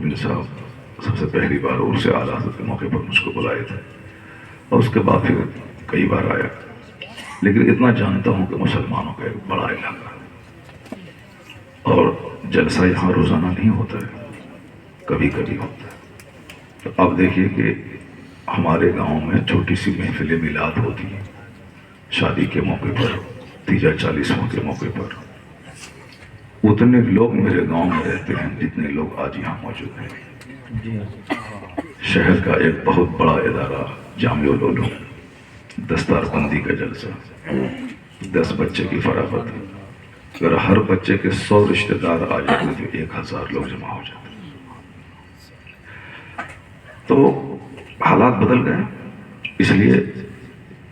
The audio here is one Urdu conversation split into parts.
بن صاحب سب سے پہلی بار اور سے اعلیٰ حضرت کے موقع پر مجھ کو بلائے تھے، اور اس کے بعد پھر کئی بار آیا، لیکن اتنا جانتا ہوں کہ مسلمانوں کا ایک بڑا علاقہ ہے، اور جلسہ یہاں روزانہ نہیں ہوتا ہے، کبھی کبھی ہوتا ہے۔ تو اب دیکھیے کہ ہمارے گاؤں میں چھوٹی سی محفل میلاد ہوتی ہے، شادی کے موقع پر، تیجا چالیسواں کے موقع پر، اتنے لوگ میرے گاؤں میں رہتے ہیں جتنے لوگ آج یہاں موجود ہیں۔ شہر کا ایک بہت بڑا ادارہ جامع العلوم، دستار بندی کا جلسہ، 10 بچے کی فراغت، اگر ہر بچے کے 100 رشتہ دار آ جاتے تو 1000 لوگ جمع ہو جاتے۔ تو حالات بدل گئے، اس لیے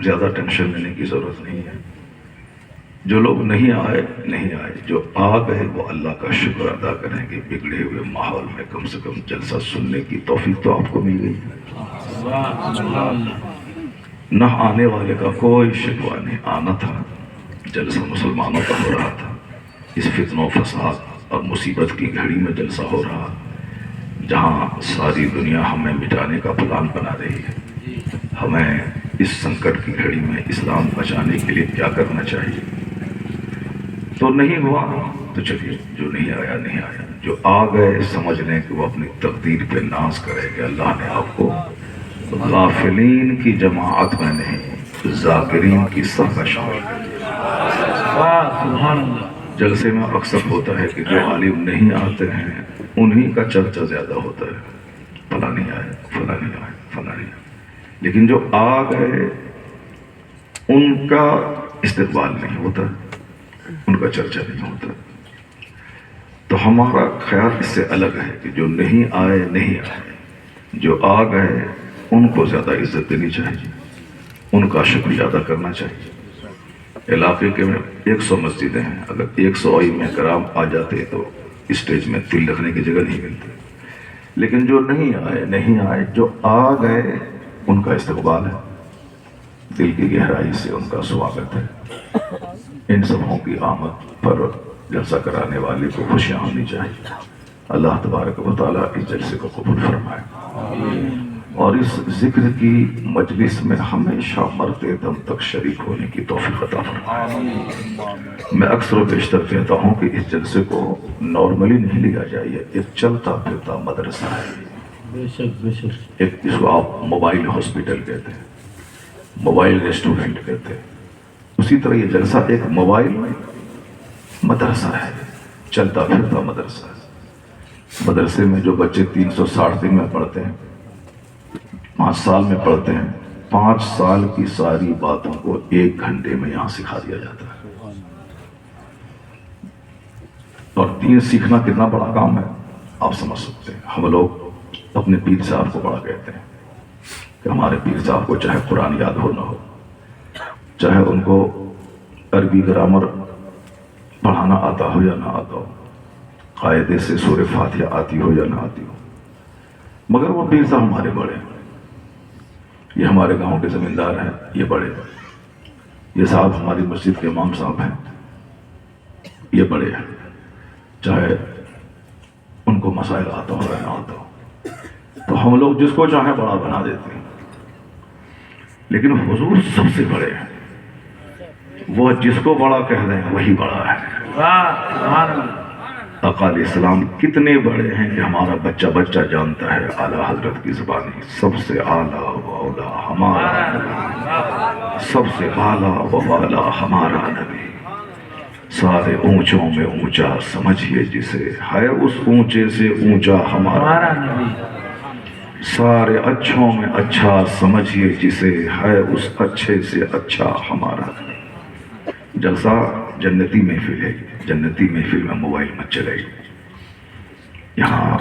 زیادہ ٹینشن لینے کی ضرورت نہیں ہے۔ جو لوگ نہیں آئے نہیں آئے، جو آ گئے وہ اللہ کا شکر ادا کریں کہ بگڑے ہوئے ماحول میں کم سے کم جلسہ سننے کی توفیق تو آپ کو مل گئی۔ نہ آنے والے کا کوئی شکوہ نہیں، آنا تھا، جلسہ مسلمانوں کا ہو رہا تھا، اس فتنہ و فساد اور مصیبت کی گھڑی میں جلسہ ہو رہا، جہاں ساری دنیا ہمیں مٹانے کا پلان بنا رہی ہے۔ ہمیں اس سنکٹ کی گھڑی میں اسلام بچانے کے لیے کیا کرنا چاہیے؟ تو نہیں ہوا تو چلیے، جو نہیں آیا نہیں آیا، جو آ گئے سمجھ لیں کہ وہ اپنی تقدیر پہ ناز کرے کہ اللہ نے آپ کو غافلین کی جماعت میں نہیں، ذاکرین کی صف میں شامل کر دیا۔ جلسے میں اکثر ہوتا ہے کہ جو عالم نہیں آتے ہیں انہی کا چرچا زیادہ ہوتا ہے، فلاں نہیں آئے، فلاں نہیں آئے، فلاں نہیں آئے، لیکن جو آ گئے ان کا استقبال نہیں ہوتا، ان کا چرچا نہیں ہوتا۔ تو ہمارا خیال اس سے الگ ہے کہ جو نہیں آئے نہیں آئے، جو آ گئے ان کو زیادہ عزت دینی چاہیے، ان کا شکریہ ادا کرنا چاہیے۔ علاقے کے میں 100 مسجدیں ہیں، اگر 100 ائمہ کرام آ جاتے تو اسٹیج میں تل رکھنے کی جگہ نہیں ملتی، لیکن جو نہیں آئے نہیں آئے، جو آ گئے ان کا استقبال ہے، دل کی گہرائی سے ان کا سواگت ہے۔ ان سبوں کی آمد پر جلسہ کرانے والے کو خوشیاں ہونی چاہیے۔ اللہ تبارک و تعالیٰ اس جلسے کو قبول فرمائے، اور اس ذکر کی مجلس میں ہمیشہ مرتے دم تک شریک ہونے کی توفیق عطا فرمائے۔ میں اکثر و بیشتر کہتا ہوں کہ اس جلسے کو نارملی نہیں لیا جائے، ایک چلتا پھرتا مدرسہ ہے، ایک جس کو آپ موبائل ہاسپٹل کہتے ہیں، موبائل ریسٹورنٹ کہتے ہیں، اسی طرح یہ جلسہ ایک موبائل مدرسہ ہے، چلتا پھرتا مدرسہ ہے۔ مدرسے میں جو بچے 360 دن میں پڑھتے ہیں، 5 سال میں پڑھتے ہیں، 5 سال کی ساری باتوں کو 1 گھنٹے میں یہاں سکھا دیا جاتا ہے۔ اور دین سیکھنا کتنا بڑا کام ہے آپ سمجھ سکتے ہیں۔ ہم لوگ اپنے پیر صاحب کو بڑا کہتے ہیں کہ ہمارے پیر صاحب کو چاہے قرآن یاد ہو نہ ہو، چاہے ان کو عربی گرامر پڑھانا آتا ہو یا نہ آتا ہو، قاعدے سے سورہ فاتحہ آتی ہو یا نہ آتی ہو، مگر وہ پیر صاحب ہمارے بڑے ہیں۔ یہ ہمارے گاؤں کے زمیندار ہیں، یہ بڑے ہیں۔ یہ صاحب ہماری مسجد کے امام صاحب ہیں، یہ بڑے ہیں، چاہے ان کو مسائل آتا ہو یا نہ آتا ہو۔ تو ہم لوگ جس کو چاہیں بڑا بنا دیتے ہیں، لیکن حضور سب سے بڑے ہیں، وہ جس کو بڑا کہہ دیں وہی بڑا ہے۔ آقا علیہ السلام کتنے بڑے ہیں کہ ہمارا بچہ بچہ جانتا ہے اعلیٰ حضرت کی زبانی، سب سے اعلیٰ و اولیٰ ہمارا نبی، سب سے اعلیٰ و اولیٰ ہمارا نبی، سارے اونچوں میں اونچا سمجھیے جسے، ہے اس اونچے سے اونچا ہمارا نبی، سارے اچھوں میں اچھا سمجھیے جسے، ہے اس اچھے سے اچھا ہمارا نبی۔ جلسہ جنتی محفل ہے، جنتی محفل میں موبائل مت چلائیے۔ یہاں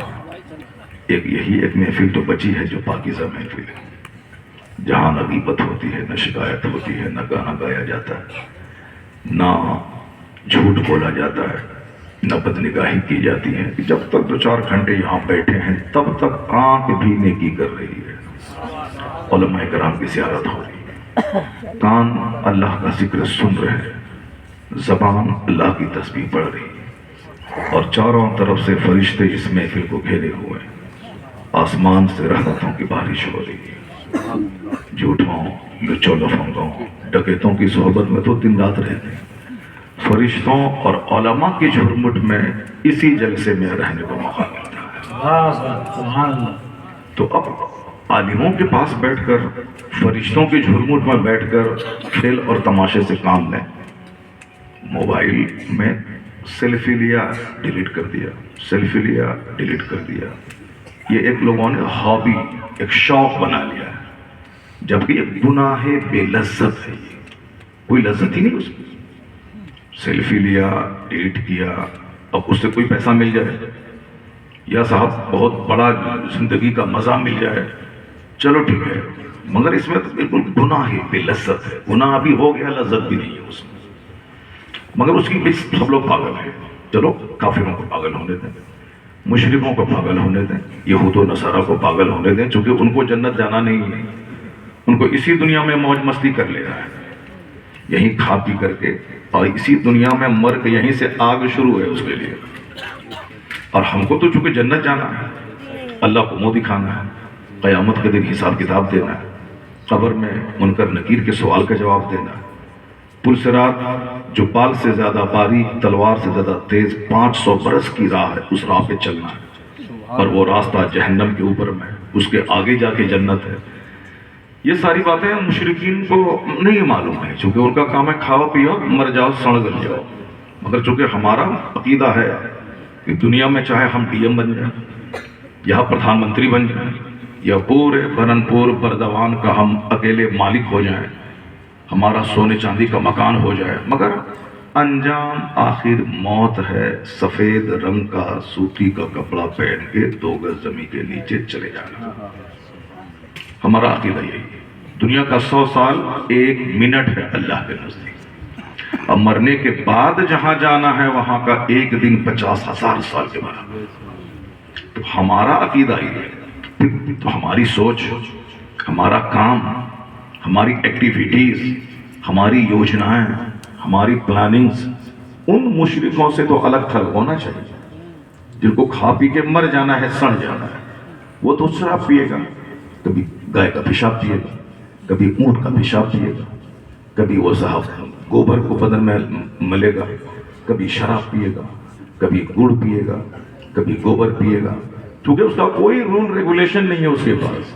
یہی ایک محفل تو بچی ہے جو پاکیزہ محفل ہے، جہاں نہ غیبت ہوتی ہے، نہ شکایت ہوتی ہے، نہ گانا گایا جاتا ہے، نہ جھوٹ بولا جاتا ہے، نہ بدنگاہی کی جاتی ہے۔ جب تک 2-4 گھنٹے یہاں بیٹھے ہیں تب تک آنکھ بھی نیکی کر رہی ہے، علماء کرام کی زیارت ہو رہی ہے، کان اللہ کا ذکر سن رہے ہیں، زبان اللہ کی تسبیح پڑھ رہی ہے، اور چاروں طرف سے فرشتے اس محفل کو گھیرے ہوئے ہیں۔ آسمان سے رحمتوں کی بارش ہو رہی ہے. جھوٹوں لچو لفنگوں ڈکیتوں کی صحبت میں تو دن رات رہتے ہیں. فرشتوں اور علماء کی جھرمٹ میں اسی جلسے میں رہنے کو موقع ملتا ہے. تو اب عالموں کے پاس بیٹھ کر فرشتوں کی جھرمٹ میں بیٹھ کر کھیل اور تماشے سے کام لیں. موبائل میں سیلفی لیا ڈیلیٹ کر دیا, سیلفی لیا ڈیلیٹ کر دیا. یہ ایک لوگوں نے ہابی, ایک شوق بنا لیا ہے, جبکہ یہ گناہ بے لذت ہے. یہ کوئی لذت ہی نہیں اس میں. سیلفی لیا ڈیلیٹ کیا, اب اس سے کوئی پیسہ مل جائے یا صاحب بہت بڑا زندگی کا مزہ مل جائے, چلو ٹھیک ہے, مگر اس میں تو بالکل گناہ بے لذت ہے. گناہ بھی ہو گیا, لذت بھی نہیں ہے اس میں, مگر اس کی سب لوگ پاگل ہیں. چلو کافروں کو پاگل ہونے دیں, مشرکوں کو پاگل ہونے دیں, یہود و نصارہ کو پاگل ہونے دیں, چونکہ ان کو جنت جانا نہیں ہے. ان کو اسی دنیا میں موج مستی کر لینا ہے, یہیں کھا پی کر کے, اور اسی دنیا میں مر کے یہیں سے آگ شروع ہے اس کے لیے. اور ہم کو تو چونکہ جنت جانا ہے, اللہ کو منہ دکھانا ہے, قیامت کے دن حساب کتاب دینا ہے, قبر میں منکر نکیر کے سوال کا جواب دینا ہے. پل صراط جو بال سے زیادہ باریک, تلوار سے زیادہ تیز, 500 برس کی راہ ہے, اس راہ پہ چلنا ہے, اور وہ راستہ جہنم کے اوپر میں, اس کے آگے جا کے جنت ہے. یہ ساری باتیں مشرکین کو نہیں معلوم ہے, چونکہ ان کا کام ہے کھاؤ پیو مر جاؤ سڑ گل جاؤ. مگر چونکہ ہمارا عقیدہ ہے کہ دنیا میں چاہے ہم ڈی ایم بن جائیں یا پردھان منتری بن جائیں یا پورے برنپور بردوان کا ہم اکیلے مالک ہو جائیں, ہمارا سونے چاندی کا مکان ہو جائے, مگر انجام آخر موت ہے. سفید رنگ کا سوتی کا کپڑا پہن کے 2 گز زمین کے نیچے چلے جانا. ہمارا عقیدہ یہی ہے. دنیا کا 100 سال 1 منٹ ہے اللہ کے نزدیک, اب مرنے کے بعد جہاں جانا ہے وہاں کا 1 دن 50,000 سال کے برابر. تو ہمارا عقیدہ ہی ہے. تو ہماری سوچ, ہمارا کام, ہماری ایکٹیویٹیز, ہماری یوجنائیں, ہماری پلاننگز ان مشرکوں سے تو الگ تھلگ ہونا چاہیے, جن کو کھا پی کے مر جانا ہے, سڑ جانا ہے. وہ تو شراب پیے گا, کبھی گائے کا پیشاب پیے گا, کبھی اونٹ کا پیشاب پیے گا, کبھی وہ صاحب گوبر کو بدن میں ملے گا, کبھی شراب پیے گا, کبھی گڑ پیے گا, کبھی گوبر پیے گا. کیونکہ اس کا کوئی رول ریگولیشن نہیں ہے اس کے پاس,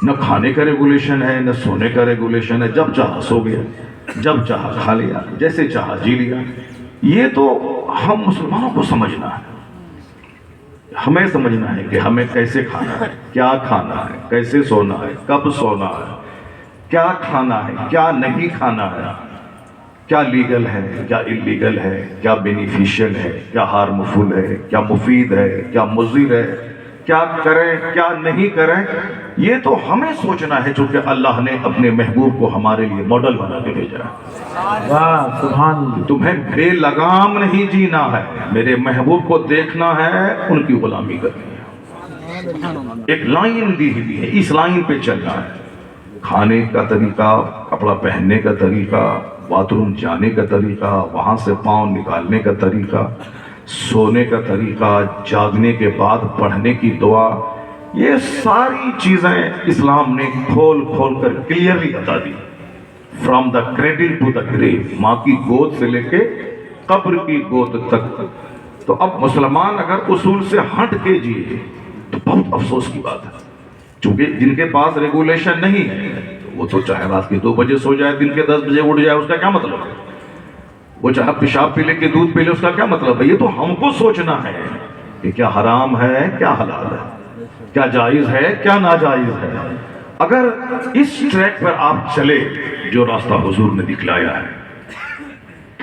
نہ کھانے کا ریگولیشن ہے, نہ سونے کا ریگولیشن ہے. جب چاہا سو گیا, جب چاہا کھا لیا, جیسے چاہا جی لیا. یہ تو ہم مسلمانوں کو سمجھنا ہے, ہمیں سمجھنا ہے کہ ہمیں کیسے کھانا ہے, کیا کھانا ہے, کیسے سونا ہے, کب سونا ہے, کیا کھانا ہے, کیا نہیں کھانا ہے, کیا لیگل ہے, کیا انلیگل ہے, کیا بینیفیشل ہے, کیا ہارمفل ہے, کیا مفید ہے, کیا مضر ہے, کیا کریں کیا نہیں کریں. یہ تو ہمیں سوچنا ہے, چونکہ اللہ نے اپنے محبوب کو ہمارے لیے ماڈل بنا کے بھیجا ہے. واہ سبحان اللہ. تمہیں بے لگام نہیں جینا ہے, میرے محبوب کو دیکھنا ہے, ان کی غلامی کرنی ہے. ایک لائن دی ہوئی ہے, اس لائن پہ چلنا ہے. کھانے کا طریقہ, کپڑا پہننے کا طریقہ, باتھ روم جانے کا طریقہ, وہاں سے پاؤں نکالنے کا طریقہ, سونے کا طریقہ, جاگنے کے بعد پڑھنے کی دعا, یہ ساری چیزیں اسلام نے کھول کھول کر کلیئرلی بتا دی. From the cradle to the grave, ماں کی گود سے لے کے قبر کی گود تک. تو اب مسلمان اگر اصول سے ہٹ کے جیے تو بہت افسوس کی بات ہے, چونکہ جن کے پاس ریگولیشن نہیں ہے وہ تو چاہے رات کے 2 بجے سو جائے, دن کے 10 بجے اٹھ جائے, اس کا کیا مطلب ہے؟ وہ چاہے پیشاب پی لے کے دودھ پی لے, اس کا کیا مطلب ہے؟ یہ تو ہم کو سوچنا ہے کہ کیا حرام ہے, کیا حلال ہے, کیا جائز ہے, کیا ناجائز ہے. اگر اس ٹریک پر آپ چلے جو راستہ حضور نے دکھلایا ہے,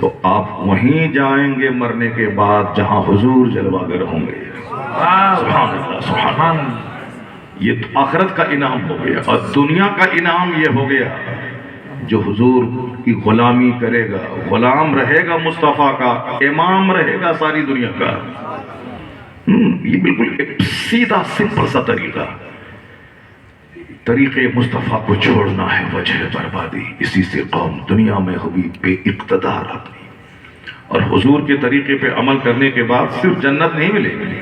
تو آپ وہیں جائیں گے مرنے کے بعد جہاں حضور جلوہ گر ہوں گے. سبحان اللہ, سبحان اللہ. یہ آخرت کا انعام ہو گیا, اور دنیا کا انعام یہ ہو گیا جو حضور کی غلامی کرے گا, غلام رہے گا مصطفیٰ کا, امام رہے گا ساری دنیا کا. یہ بالکل ایک سیدھا سمپل سا طریقے مصطفیٰ کو چھوڑنا ہے وجہ بربادی. اسی سے قوم دنیا میں ہوئی بے اقتدار اپنی, اور حضور کے طریقے پہ عمل کرنے کے بعد صرف جنت نہیں ملے گی,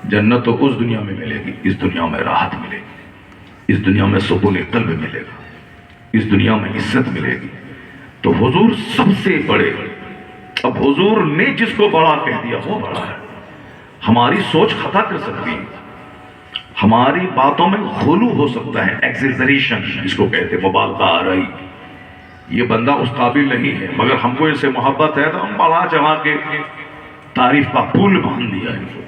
جنت تو اس دنیا میں ملے گی، اس دنیا میں راحت ملے گی، اس دنیا میں سکون قلب ملے گا، اس دنیا میں عزت ملے گی۔ تو حضور سب سے بڑے، اب حضور نے جس کو بڑا کہہ دیا وہ بڑا ہے۔ ہماری سوچ خطا کر سکتی ہے، ہماری باتوں میں غلو ہو سکتا ہے، ایکزیجریشن جس کو کہتے ہیں، مبالغہ آرائی۔ یہ بندہ اس قابل نہیں ہے، مگر ہم کو اس سے محبت ہے تو ہم بڑا چڑھا کے تعریف کا پل باندھ دیا ہے۔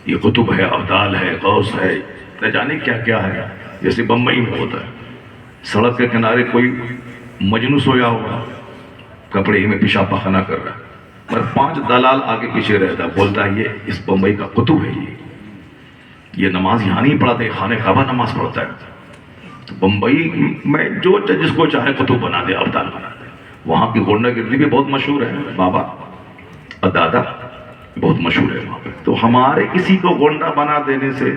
یہ قطب ہے، ابدال ہے، غوث ہے، نہ جانے کیا کیا ہے۔ جیسے بمبئی میں ہوتا ہے، سڑک کے کنارے کوئی مجنون سویا ہوا، کپڑے ہی میں پیشاب پخانہ کر رہا ہے، پر 5 دلال آگے پیچھے رہتا ہے، بولتا ہے یہ اس بمبئی کا قطب ہے، یہ نماز یہاں نہیں پڑھتا ہے، خانہ کعبہ نماز پڑھتا ہے۔ تو بمبئی میں جو جس کو چاہے قطب بنا دے، ابدال بنا دے۔ وہاں کی گونڈا گردی بھی بہت مشہور ہے، بابا اور دادا بہت مشہور ہے وہاں پہ۔ تو ہمارے کسی کو گونڈا بنا دینے سے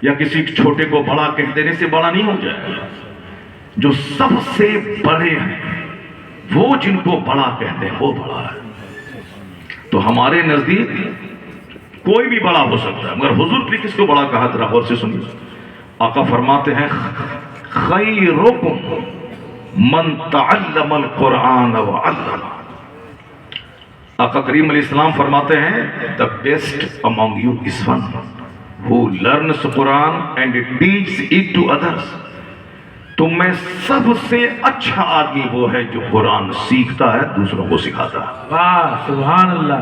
یا کسی چھوٹے کو بڑا کہہ دینے سے بڑا نہیں ہو جائے گا۔ جو سب سے بڑے ہیں وہ جن کو بڑا کہتے ہیں وہ بڑا ہے۔ تو ہمارے نزدیک کوئی بھی بڑا ہو سکتا ہے، مگر حضور نے کس کو بڑا کہا؟ ذرا غور سے سنیے۔ آقا فرماتے ہیں خیرکم من تعلم القرآن وعلمہ۔ آقا کریم علیہ السلام فرماتے ہیں the best among you is one who learns Quran and teaches it to others۔ تم میں سب سے اچھا آدمی وہ ہے جو قرآن سیکھتا ہے، دوسروں کو سکھاتا ہے۔ واہ سبحان اللہ۔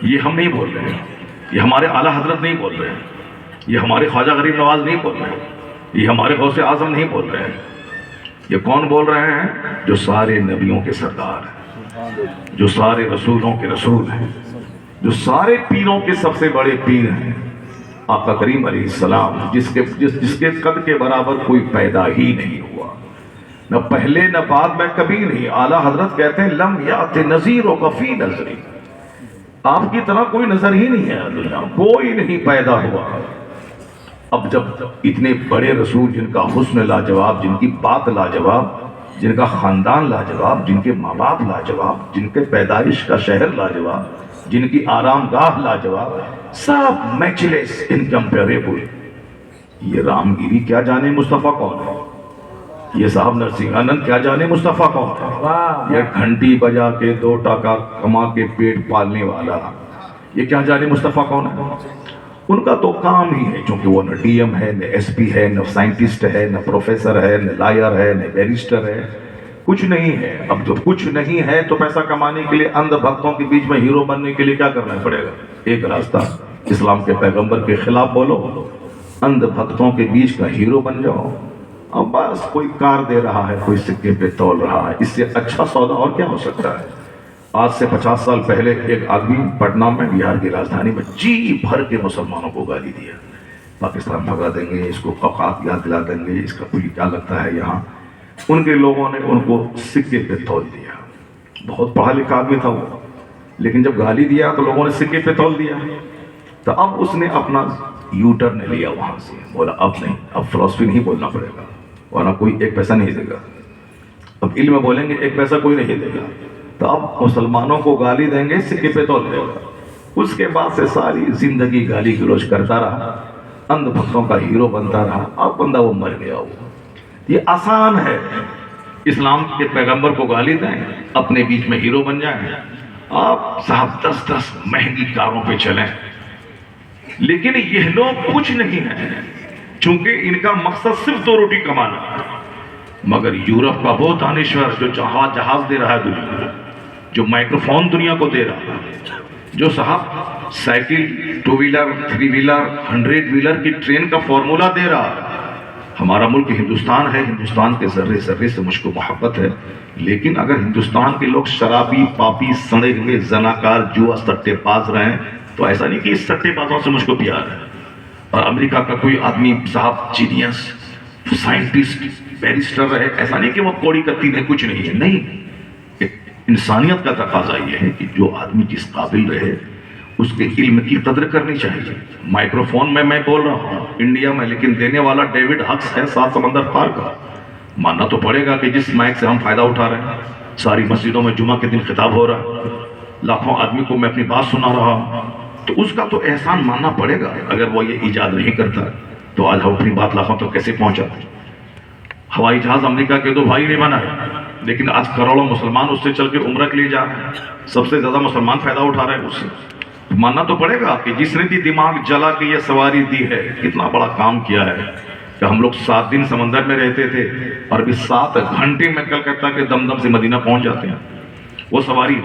یہ ہم نہیں بول رہے ہیں، یہ ہمارے اعلیٰ حضرت نہیں بول رہے ہیں، یہ ہمارے خواجہ غریب نواز نہیں بول رہے ہیں، یہ ہمارے غوث اعظم نہیں بول رہے ہیں۔ یہ کون بول رہے ہیں؟ جو سارے نبیوں کے سردار ہیں، جو سارے رسولوں کے رسول ہیں، جو سارے پیروں کے سب سے بڑے پیر ہیں، آقا کریم علیہ السلام، جس کے قد کے برابر کوئی پیدا ہی نہیں ہوا، نہ پہلے نہ بعد میں کبھی نہیں۔ اعلیٰ حضرت کہتے ہیں لم یات نظیرک فی نظری، آپ کی طرح کوئی نظر ہی نہیں ہے دنیا، کوئی نہیں پیدا ہوا۔ اب جب اتنے بڑے رسول جن کا حسن لاجواب، جن کی بات لاجواب، جن کا خاندان لاجواب، جن کے ماں باپ لاجواب، جن کے پیدائش کا شہر لاجواب، جن کی آرام گاہ لاجواب، سب میچلیس انکمپیریبل۔ یہ رام گیری کیا جانے مصطفیٰ کون ہے، یہ صاحب نرسنگانند کیا جانے مصطفیٰ کون ہے، یہ گھنٹی بجا کے 2 ٹکا کما کے پیٹ پالنے والا، یہ کیا جانے مصطفیٰ کون ہے۔ ان کا تو کام ہی ہے، چونکہ وہ نہ ڈی ایم ہے، نہ ایس پی ہے، نہ سائنٹسٹ ہے، نہ پروفیسر ہے، نہ لائر ہے، نہ بیرسٹر ہے، کچھ نہیں ہے۔ اب جو کچھ نہیں ہے تو پیسہ کمانے کے لیے اندھ بھکتوں کے بیچ میں ہیرو بننے کے لیے کیا کرنا پڑے گا؟ ایک راستہ، اسلام کے پیغمبر کے خلاف بولو، اندھ بھکتوں کے بیچ کا ہیرو بن جاؤ، اب بس کوئی کار دے رہا ہے، کوئی سکے پہ تول رہا ہے، اس سے اچھا سودا اور کیا ہو سکتا ہے۔ آج سے 50 سال پہلے ایک آدمی پٹنہ میں، بہار کی راجدھانی میں، جی بھر کے مسلمانوں کو گالی دیا، پاکستان بھگا دیں گے، اس کو اوقات یاد دلا دیں گے، اس کا کوئی کیا لگتا ہے یہاں۔ ان کے لوگوں نے ان کو سکے پہ تول دیا، بہت پڑھا لکھا آدمی تھا وہ، لیکن جب گالی دیا تو لوگوں نے سکے پہ تول دیا۔ تو اب اس نے اپنا یو ٹرن لیا وہاں سے، بولا اب نہیں، اب فلسفی نہیں بولنا پڑے گا، ورنہ کوئی 1 پیسہ نہیں دے گا۔ اب علم بولیں گے 1 پیسہ کوئی نہیں دے گا، تو اب مسلمانوں کو گالی دیں گے، سکے پہ تول دے گا۔ اس کے بعد سے ساری زندگی گالی گلوچ کرتا رہا، اندھ بھکتوں کا ہیرو بنتا رہا، اب بندہ وہ مر گیا۔ وہ یہ آسان ہے، اسلام کے پیغمبر کو گالی دیں، اپنے بیچ میں ہیرو بن جائیں، آپ صاحب 10 مہنگی کاروں پہ چلیں۔ لیکن یہ لوگ کچھ نہیں ہیں، چونکہ ان کا مقصد صرف 2 روٹی کمانا ہے۔ مگر یورپ کا وہ دانشور جو جہاز دے رہا ہے دنیا کو، جو مائکروفون دنیا کو دے رہا ہے، جو صاحب سائیکل، 2 ویلر، 3 ویلر، 100 ویلر کی ٹرین کا فارمولا دے رہا ہے۔ ہمارا ملک ہندوستان ہے، ہندوستان کے ذرے ذرے سے مجھ کو محبت ہے، لیکن اگر ہندوستان کے لوگ شرابی، پاپی، سڑے ہوئے، زناکار، جوا سٹے باز رہے ہیں تو ایسا نہیں کہ اس سٹے بازوں سے مجھ کو پیار ہے۔ اور امریکہ کا کوئی آدمی صاحب جینیس، سائنٹسٹ، بیرسٹر رہے، ایسا نہیں کہ وہ کوڑی کتی ہے، کچھ نہیں ہے، نہیں۔ انسانیت کا تقاضا یہ ہے کہ جو آدمی جس قابل رہے اس کے علم کی قدر کرنی چاہیے۔ مائکروفون میں بول رہا ہوں انڈیا میں، لیکن دینے والا ڈیوڈ ہکس ہے 7 سمندر پار کا۔ ماننا تو پڑے گا کہ جس مائک سے ہم فائدہ اٹھا رہے ہیں، ساری مسجدوں میں جمعہ کے دن خطاب ہو رہا ہے، لاکھوں آدمی کو میں اپنی بات سنا رہا ہوں، تو اس کا تو احسان ماننا پڑے گا۔ اگر وہ یہ ایجاد نہیں کرتا تو آج ہم اپنی بات لاکھوں تک کیسے پہنچا؟ ہوائی جہاز امریکہ کے دو بھائی نے بنائے، لیکن آج کروڑوں مسلمان اس سے چل کے عمرہ کے لیے جا رہے ہیں، سب سے زیادہ مسلمان فائدہ اٹھا رہے ہیں اس سے۔ ماننا تو پڑے گا کہ جس نے بھی دماغ جلا کے یہ سواری دی ہے، کتنا بڑا کام کیا ہے کہ ہم لوگ 7 دن سمندر میں رہتے تھے اور ابھی 7 گھنٹے میں کلکتہ کے دمدم سے مدینہ پہنچ جاتے ہیں، وہ سواری۔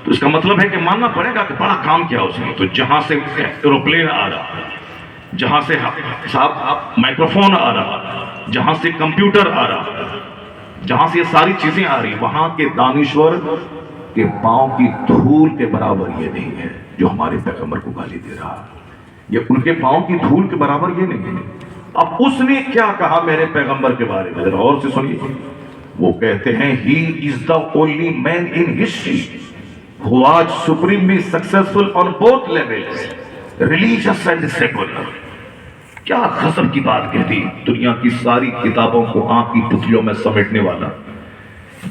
تو اس کا مطلب ہے کہ ماننا پڑے گا کہ بڑا کام کیا اس نے۔ تو جہاں سے ایروپلین آ رہا، جہاں سے صاحب مائکروفون آ رہا، جہاں سے کمپیوٹر آ رہا، جہاں سے یہ ساری چیزیں آ رہی، وہاں کے دانشور کے پاؤں کی دھول کے برابر یہ نہیں ہے جو ہمارے پیغمبر کو گالی دے رہا، یہ ان کے پاؤں کی دھول کے برابر یہ نہیں ہے۔ اب اس نے کیا کہا میرے پیغمبر کے بارے میں، ذرا غور سے سنیے۔ وہ کہتے ہیں he is the only man in history who was supremely successful on both levels, religious and secular۔ کیا غضب کی بات کہتی، دنیا کی ساری کتابوں کو آنکھ کی پتلیوں میں سمیٹنے والا،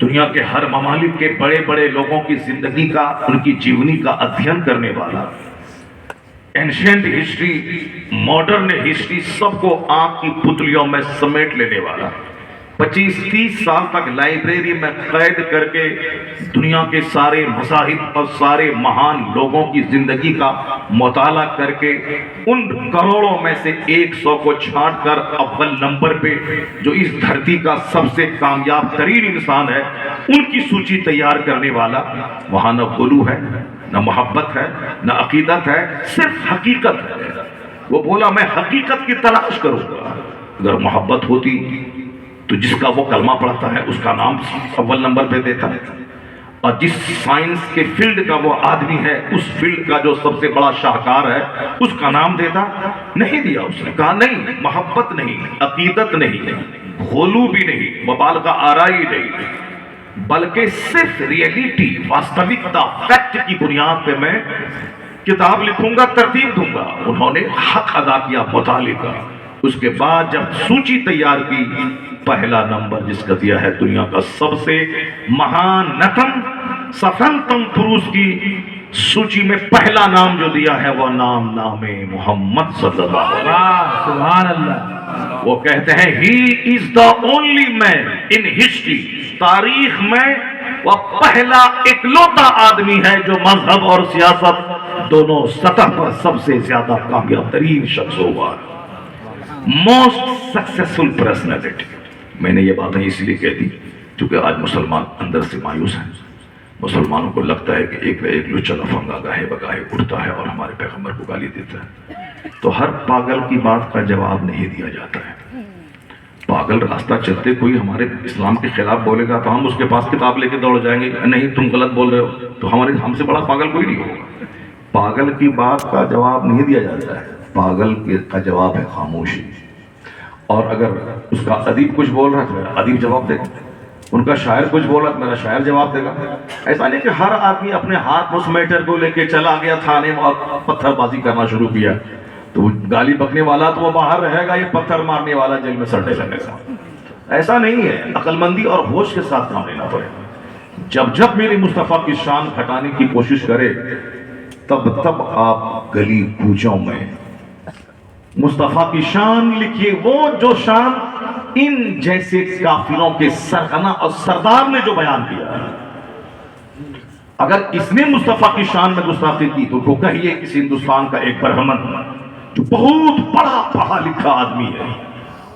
دنیا کے ہر ممالک کے بڑے بڑے لوگوں کی زندگی کا، ان کی جیونی کا ادھین کرنے والا، اینشینٹ ہسٹری، ماڈرن ہسٹری، سب کو آنکھ کی پتلیوں میں سمیٹ لینے والا، 25-30 سال تک لائبریری میں قید کر کے دنیا کے سارے مذاہب اور سارے مہان لوگوں کی زندگی کا مطالعہ کر کے ان کروڑوں میں سے 100 کو چھانٹ کر اول نمبر پہ جو اس دھرتی کا سب سے کامیاب ترین انسان ہے ان کی سوچی تیار کرنے والا، وہاں نہ غلو ہے، نہ محبت ہے، نہ عقیدت ہے، صرف حقیقت ہے۔ وہ بولا میں حقیقت کی تلاش کروں گا۔ اگر محبت ہوتی تو جس کا وہ کلمہ پڑھتا ہے اس کا نام اول نمبر پہ دیتا ہے، اور جس سائنس کے فیلڈ کا وہ آدمی ہے اس فیلڈ کا جو سب سے بڑا شاہکار ہے اس کا نام دیتا، نہیں دیا۔ اس نے کہا نہیں، محبت نہیں، عقیدت نہیں، غلو بھی نہیں، مبالغہ آرائی نہیں، بلکہ صرف ریئلٹی، واستوکتا، فیکٹ کی بنیاد پہ میں کتاب لکھوں گا، ترتیب دوں گا۔ انہوں نے حق ادا کیا مطالعے کا۔ اس کے بعد جب سوچی تیار کی، پہلا نمبر جس کا دیا ہے دنیا کا سب سے مہان نتن سفنتم پروس کی سوچی میں پہلا نام جو دیا ہے وہ نام محمد صلی اللہ علیہ وسلم۔ سبحان اللہ۔ وہ کہتے ہیں he is the only man in history، تاریخ میں وہ پہلا اکلوتا آدمی ہے جو مذہب اور سیاست دونوں سطح پر سب سے زیادہ کامیاب ترین شخص ہوا، موسٹ سکسیسفل پرسنالٹی۔ میں نے یہ باتیں اس لیے کہہ دی کیونکہ آج مسلمان اندر سے مایوس ہیں، مسلمانوں کو لگتا ہے کہ ایک لچا لفنگا گاہے بگاہے اٹھتا ہے اور ہمارے پیغمبر کو گالی دیتا ہے۔ تو ہر پاگل کی بات کا جواب نہیں دیا جاتا ہے۔ پاگل راستہ چلتے کوئی ہمارے اسلام کے خلاف بولے گا تو ہم اس کے پاس کتاب لے کے دوڑ جائیں گے، نہیں تم غلط بول رہے ہو، تو ہم سے بڑا پاگل کوئی نہیں ہوگا۔ پاگل کی بات کا جواب نہیں دیا جاتا ہے، پاگل کا جواب ہے خاموشی۔ اور اگر اس کا ادیب کچھ بول رہا ہے تو میرا ادیب جواب دے گا، ان کا شاعر کچھ بول رہا ہے تو میرا شاعر جواب دے گا۔ ایسا نہیں کہ ہر آدمی اپنے ہاتھ اس میٹر کو لے کے چلا گیا تھانے میں اور پتھر بازی کرنا شروع کیا، تو گالی بکنے والا تو وہ باہر رہے گا، یہ پتھر مارنے والا جیل میں سڑنے لگے گا۔ ایسا نہیں ہے، عقل مندی اور ہوش کے ساتھ کام لینا پڑے گا۔ جب میرے مصطفیٰ کی شان گھٹانے کی کوشش کرے تب آپ گلی کوچوں میں مصطفیٰ کی شان لکھیے، وہ جو شان ان جیسے کافروں کے سرغنہ اور سردار نے جو بیان کیا ہے۔ اگر اس نے مصطفیٰ کی شان میں گستاخی کی تو وہ کہیے کسی ہندوستان کا ایک برہمن جو بہت بڑا پڑھا لکھا آدمی ہے،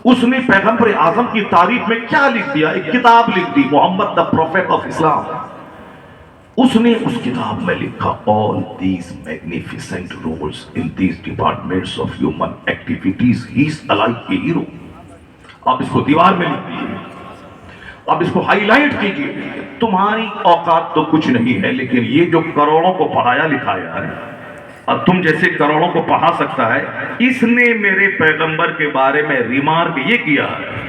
اس نے پیغمبر اعظم کی تعریف میں کیا لکھ دیا، ایک کتاب لکھ دی، محمد دا پروفیٹ آف اسلام۔ اس نے اس کتاب میں لکھا all these magnificent roles in these departments of human activities he is like a hero۔ آپ اس کو دیوار میں لکھ دیجیے، آپ اس کو ہائی لائٹ کیجیے۔ تمہاری اوقات تو کچھ نہیں ہے، لیکن یہ جو کروڑوں کو پڑھایا لکھایا ہے اور تم جیسے کروڑوں کو پڑھا سکتا ہے، اس نے میرے پیغمبر کے بارے میں ریمارک یہ کیا ہے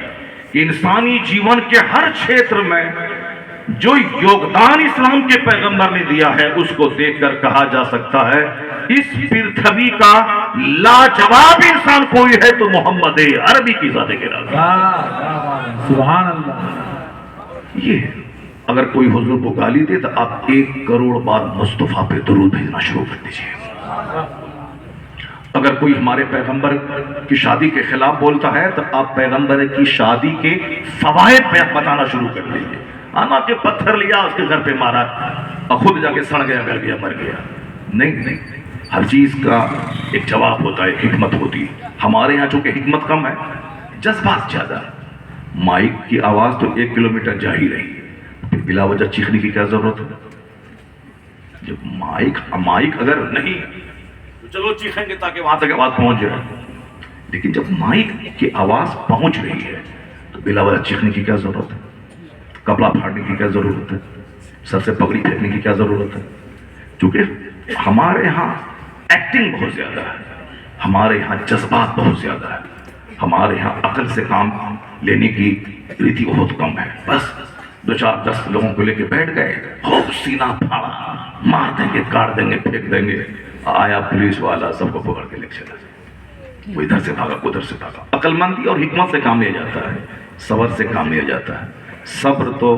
کہ انسانی جیون کے ہر چھیتر میں جو یوگدان اسلام کے پیغمبر نے دیا ہے اس کو دیکھ کر کہا جا سکتا ہے اس پرتھوی کا لاجواب انسان کوئی ہے تو محمد عربی کی ذات گرامی۔ سبحان اللہ۔ یہ اگر کوئی حضور کو گالی دے تو آپ 1 کروڑ بار مصطفیٰ پہ درود بھیجنا شروع کر دیجیے۔ اگر کوئی ہمارے پیغمبر کی شادی کے خلاف بولتا ہے تو آپ پیغمبر کی شادی کے فوائد بتانا شروع کر دیجیے. آنا کہ پتھر لیا اس کے گھر پہ مارا اور خود جا کے سڑ گیا, گل گیا, مر گیا. نہیں, ہر چیز کا ایک جواب ہوتا ہے, حکمت ہوتی ہے. ہمارے یہاں چونکہ حکمت کم ہے, جذبات زیادہ ہے. مائک کی آواز تو 1 کلومیٹر جا ہی رہی ہے, پھر بلا وجہ چیخنے کی کیا ضرورت ہے؟ جب مائک اگر نہیں تو چلو چیخیں گے تاکہ وہاں تک آواز پہنچ جائے, لیکن جب مائک کی آواز پہنچ رہی ہے تو بلا وجہ چیخنے کی کیا ضرورت ہے؟ کپڑا پھاڑنے کی کیا ضرورت ہے؟ سر سے پگڑی پھینکنے کی کیا ضرورت ہے؟ کیونکہ ہمارے ہاں ایکٹنگ بہت زیادہ ہے, ہمارے ہاں جذبات بہت زیادہ ہے, ہمارے ہاں عقل سے کام لینے کی ریتی بہت کم ہے. بس 2-4-10 لوگوں کو لے کے بیٹھ گئے, خوب سینہ پھاڑا, مار دیں گے, کاٹ دیں گے, پھینک دیں گے. آیا پولیس والا, سب کو پکڑ کے لے چلا جائے. وہ ادھر سے بھاگا, ادھر سے بھاگا. عقل مندی اور حکمت سے کام لیا جاتا ہے, صبر سے کام لیا جاتا ہے. صبر تو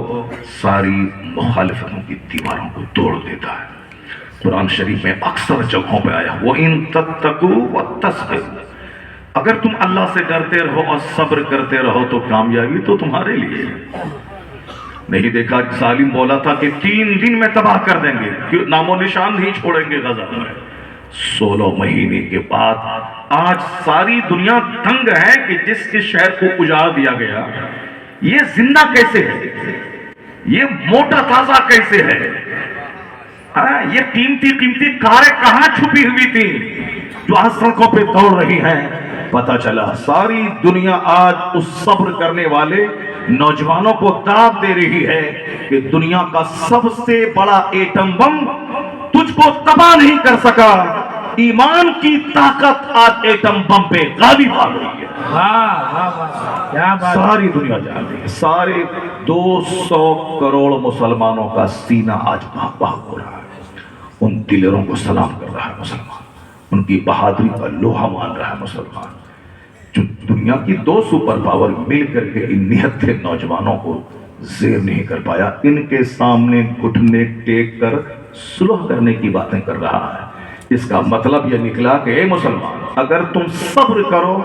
ساری مخالفتوں کی دیواروں کو توڑ دیتا ہے. قرآن شریف میں اکثر جگہوں پہ آیا وَإِن تَتَّقُوا وَتَّصْبِرُوا, اگر تم اللہ سے ڈرتے رہو اور صبر کرتے رہو تو کامیابی تو تمہارے لیے. نہیں دیکھا ظالم بولا تھا کہ 3 دن میں تباہ کر دیں گے, نام و نشان نہیں چھوڑیں گے غزہ میں. 16 مہینے کے بعد آج ساری دنیا دنگ ہے کہ جس کے شہر کو اجاڑ دیا گیا یہ زندہ کیسے ہے, یہ موٹا تازہ کیسے ہے, یہ قیمتی کاریں کہاں چھپی ہوئی تھی جو آج سڑکوں پہ دوڑ رہی ہیں. پتہ چلا ساری دنیا آج اس صبر کرنے والے نوجوانوں کو داد دے رہی ہے کہ دنیا کا سب سے بڑا ایٹم بم تجھ کو تباہ نہیں کر سکا, ایمان کی طاقت آج ایٹم بم پہ غالب آ گئی ہے. ساری دنیا جان رہی ہے, سارے 200 کروڑ مسلمانوں کا سینہ آج بھاگ بھاگ ہو رہا ہے. ان دلیروں کو سلام کر رہا ہے مسلمان, ان کی بہادری کا لوہا مان رہا ہے مسلمان. جو دنیا کی 2 سپر پاور مل کر کے ان 79 نوجوانوں کو زیر نہیں کر پایا, ان کے سامنے گھٹنے ٹیک کر صلح کرنے کی باتیں کر رہا ہے. اس کا مطلب یہ نکلا کہ اے مسلمان, اگر تم صبر کرو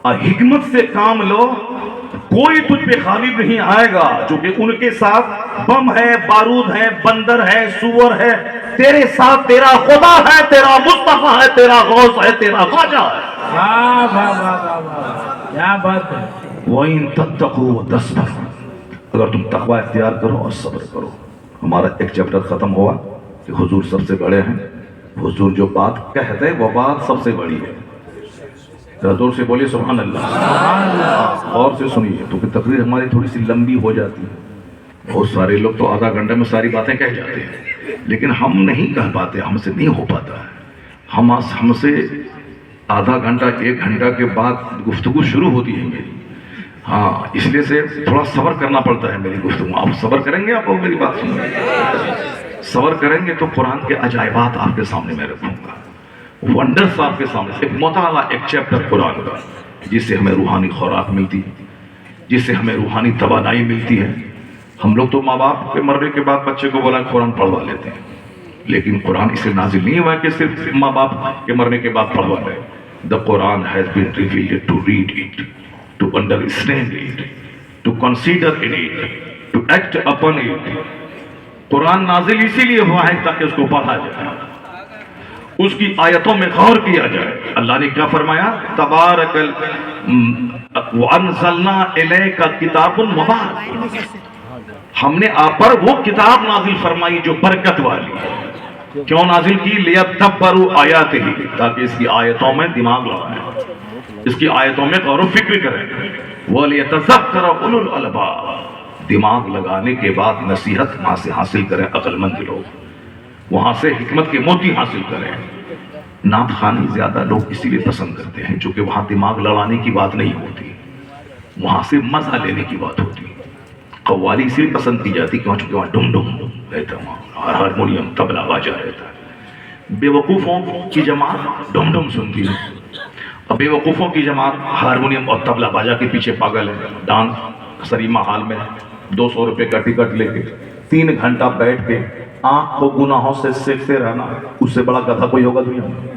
اور حکمت سے کام لو, کوئی تجھ پہ غالب نہیں آئے گا. چونکہ ان کے ساتھ بم ہے, بارود ہے, بندر ہے, سور ہے, تیرے ساتھ تیرا خدا ہے, تیرا مصطفیٰ ہے, تیرا غوث ہے, تیرا خواجہ ہے. کیا بات ہے. وَإِن تَتَّقُوا وَتَصْبِرُوا, اگر تم تقوی اختیار کرو اور صبر کرو. ہمارا ایک چیپٹر ختم ہوا کہ حضور سب سے بڑے ہیں. حضور جو بات کہتے ہیں وہ بات سب سے بڑی ہے. زور سے بولیے سبحان اللہ. اور سے سنیے تو کہ تقریر ہماری تھوڑی سی لمبی ہو جاتی ہے. بہت سارے لوگ تو آدھا گھنٹے میں ساری باتیں کہہ جاتے ہیں, لیکن ہم نہیں کہہ پاتے, ہم سے نہیں ہو پاتا ہے. ہم سے آدھا گھنٹہ 1 گھنٹہ کے بعد گفتگو شروع ہوتی ہے میری. ہاں, اس لیے سے تھوڑا صبر کرنا پڑتا ہے میری گفتگو. آپ صبر کریں گے, آپ میری بات سنیں گے, صبر کریں گے تو قرآن کے عجائبات آپ کے سامنے میں رکھوں گا, ونڈرز آپ کے سامنے. ایک مطالعہ, ایک چیپٹر قرآن کا جس سے ہمیں روحانی خوراک ملتی ہے, جس سے ہمیں روحانی توانائی ملتی ہے. ہم لوگ تو ماں باپ کے مرنے کے بعد بچے کو بولا قرآن پڑھوا لیتے ہیں, لیکن قرآن اس لیے نازل نہیں ہوا کہ صرف ماں باپ کے مرنے کے بعد پڑھوا لیں. The Quran has been revealed to read it, to understand it, to consider in it, to act upon it. قرآن نازل اسی لیے ہوا ہے تاکہ اس کو پڑھا جائے, اس کی آیتوں میں غور کیا جائے. اللہ نے کیا فرمایا, تبارک وَأَنزَلْنَا إِلَيْكَ كِتَابٌ مُبَارَكٌ, ہم نے آپ پر وہ کتاب نازل فرمائی جو برکت والی ہے. کیوں نازل کی؟ لِيَدَّبَّرُوا آیَاتِهِ, تاکہ اس کی آیتوں میں دماغ لگائیں, اس کی آیتوں میں غور و فکر کریں. وَلِيَتَذَكَّرَ أُولُو الْأَلْبَابِ, دماغ لگانے کے بعد نصیحت وہاں سے حاصل کریں عقل مند لوگ, وہاں سے حکمت کے موتی حاصل کریں. نعت خوانی زیادہ لوگ اسی لیے پسند کرتے ہیں چونکہ وہاں دماغ لڑانے کی بات نہیں ہوتی, وہاں سے مزہ لینے کی بات ہوتی. قوالی اسی لیے پسند کی جاتی کیونکہ وہاں ڈم ڈم رہتا ہے, وہاں ہارمونیم طبلہ باجا رہتا ہے. بے وقوفوں کی جماعت ڈم ڈم سنتی ہے, اور بے وقوفوں کی جماعت ہارمونیم اور طبلہ باجا کے پیچھے پاگل ہے. ڈانس سریما ہال میں 200 روپے کا ٹکٹ لے کے 3 گھنٹہ بیٹھ کے آنکھ کو گناہوں سے سیکتے رہنا, اس سے بڑا گدھا کوئی ہوگا دنیا میں؟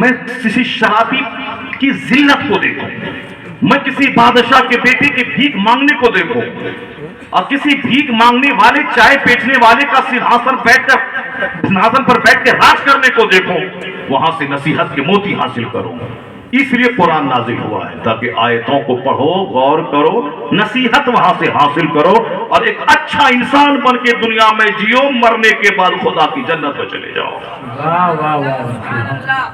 میں کسی شرابی کی ذلت کو دیکھوں، میں کسی بادشاہ کے بیٹے کے بھیک مانگنے کو دیکھوں، اور کسی بھیک مانگنے والے چائے بیچنے والے کا سنہاسن پر بیٹھ کے راج کرنے کو دیکھوں، وہاں سے نصیحت کے موتی حاصل کروں۔ اس لیے قرآن نازل ہوا ہے تاکہ آیتوں کو پڑھو، غور کرو، نصیحت وہاں سے حاصل کرو، اور ایک اچھا انسان بن کے دنیا میں جیو، مرنے کے بعد خدا کی جنت میں چلے جاؤ۔ واہ واہ واہ